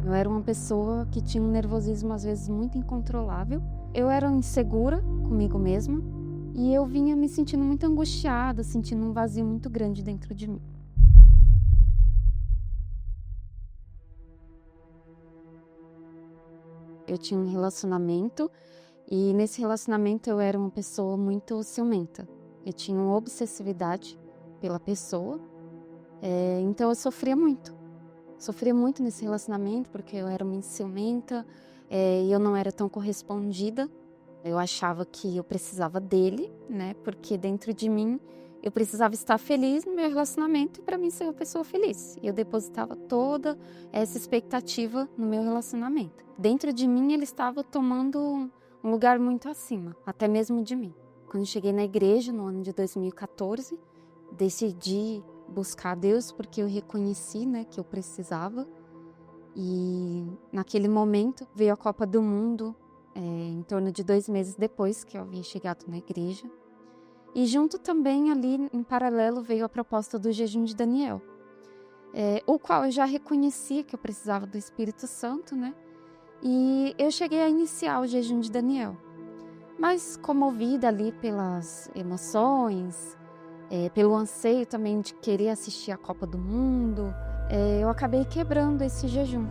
Eu era uma pessoa que tinha um nervosismo às vezes muito incontrolável. Eu era insegura comigo mesma e eu vinha me sentindo muito angustiada, sentindo um vazio muito grande dentro de mim. Eu tinha um relacionamento e nesse relacionamento eu era uma pessoa muito ciumenta. Eu tinha uma obsessividade pela pessoa, então eu sofria muito nesse relacionamento porque eu era muito ciumenta, e eu não era tão correspondida. Eu achava que eu precisava dele, né? Porque dentro de mim eu precisava estar feliz no meu relacionamento e para mim ser uma pessoa feliz. E eu depositava toda essa expectativa no meu relacionamento. Dentro de mim ele estava tomando um lugar muito acima, até mesmo de mim. Quando eu cheguei na igreja no ano de 2014, decidi buscar Deus porque eu reconheci, né, que eu precisava. E naquele momento veio a Copa do Mundo, em torno de 2 meses depois que eu havia chegado na igreja. E junto também ali, em paralelo, veio a proposta do jejum de Daniel, o qual eu já reconhecia que eu precisava do Espírito Santo, né? E eu cheguei a iniciar o jejum de Daniel. Mas comovida ali pelas emoções, pelo anseio também de querer assistir a Copa do Mundo, eu acabei quebrando esse jejum.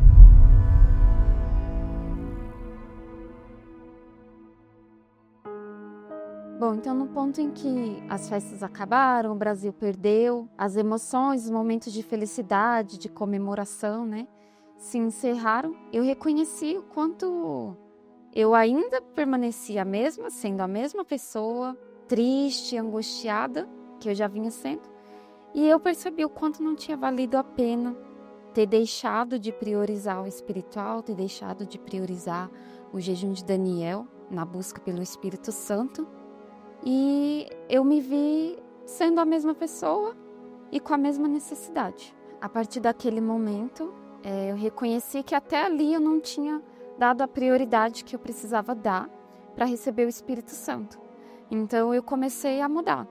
Bom, então no ponto em que as festas acabaram, o Brasil perdeu, as emoções, os momentos de felicidade, de comemoração, né, se encerraram, eu reconheci o quanto eu ainda permanecia a mesma, sendo a mesma pessoa, triste, angustiada, que eu já vinha sendo, e eu percebi o quanto não tinha valido a pena ter deixado de priorizar o espiritual, ter deixado de priorizar o jejum de Daniel na busca pelo Espírito Santo. E eu me vi sendo a mesma pessoa e com a mesma necessidade. A partir daquele momento, eu reconheci que até ali eu não tinha dado a prioridade que eu precisava dar para receber o Espírito Santo. Então eu comecei a mudar.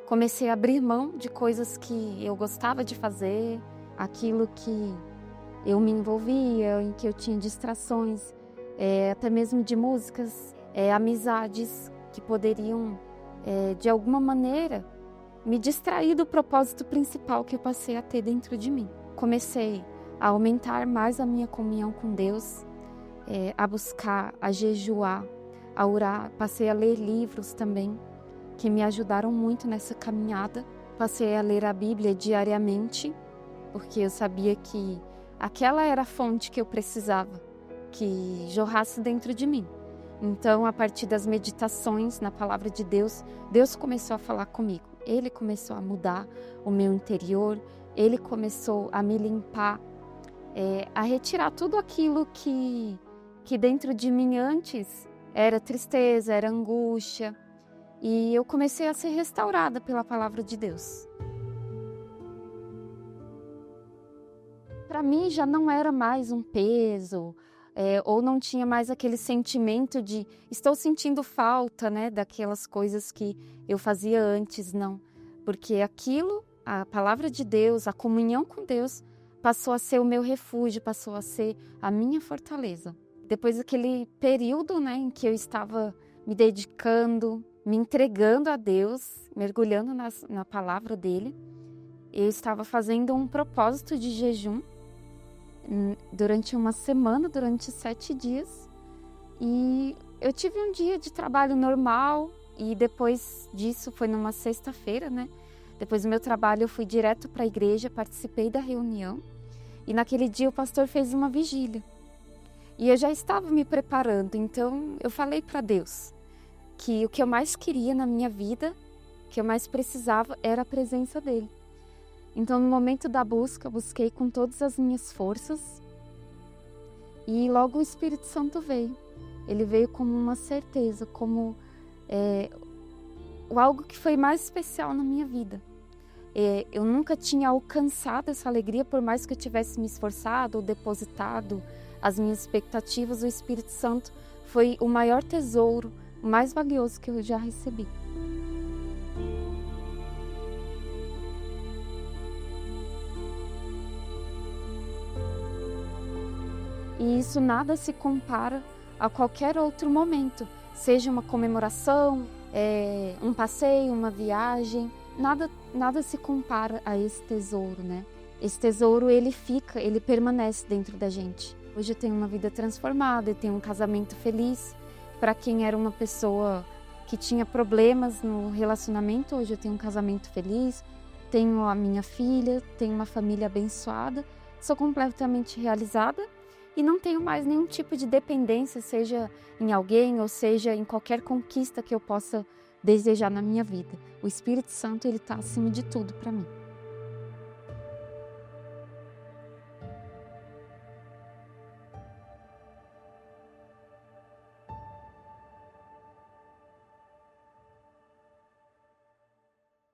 Comecei a abrir mão de coisas que eu gostava de fazer, aquilo que eu me envolvia, em que eu tinha distrações, até mesmo de músicas, amizades que poderiam de alguma maneira, me distrair do propósito principal que eu passei a ter dentro de mim. Comecei a aumentar mais a minha comunhão com Deus, a buscar, a jejuar, a orar. Passei a ler livros também, que me ajudaram muito nessa caminhada. Passei a ler a Bíblia diariamente, porque eu sabia que aquela era a fonte que eu precisava, que jorrasse dentro de mim. Então, a partir das meditações na palavra de Deus, Deus começou a falar comigo. Ele começou a mudar o meu interior, Ele começou a me limpar, a retirar tudo aquilo que dentro de mim antes era tristeza, era angústia. E eu comecei a ser restaurada pela palavra de Deus. Para mim já não era mais um peso, ou não tinha mais aquele sentimento de estou sentindo falta, né, daquelas coisas que eu fazia antes, não. Porque aquilo, a palavra de Deus, a comunhão com Deus, passou a ser o meu refúgio, passou a ser a minha fortaleza. Depois daquele período, né, em que eu estava me dedicando, me entregando a Deus, mergulhando na palavra dele, eu estava fazendo um propósito de jejum durante uma semana, durante 7 dias. E eu tive um dia de trabalho normal e depois disso, foi numa sexta-feira, né? Depois do meu trabalho eu fui direto para a igreja, participei da reunião e naquele dia o pastor fez uma vigília. E eu já estava me preparando, então eu falei para Deus que o que eu mais queria na minha vida, o que eu mais precisava era a presença dele. Então, no momento da busca, busquei com todas as minhas forças e logo o Espírito Santo veio. Ele veio como uma certeza, como algo que foi mais especial na minha vida. Eu nunca tinha alcançado essa alegria, por mais que eu tivesse me esforçado ou depositado as minhas expectativas. O Espírito Santo foi o maior tesouro, o mais valioso que eu já recebi. E isso nada se compara a qualquer outro momento, seja uma comemoração, um passeio, uma viagem, nada se compara a esse tesouro, né? Esse tesouro, ele permanece dentro da gente. Hoje eu tenho uma vida transformada, eu tenho um casamento feliz. Para quem era uma pessoa que tinha problemas no relacionamento, hoje eu tenho um casamento feliz, tenho a minha filha, tenho uma família abençoada, sou completamente realizada e não tenho mais nenhum tipo de dependência, seja em alguém ou seja em qualquer conquista que eu possa desejar na minha vida. O Espírito Santo, ele está acima de tudo para mim.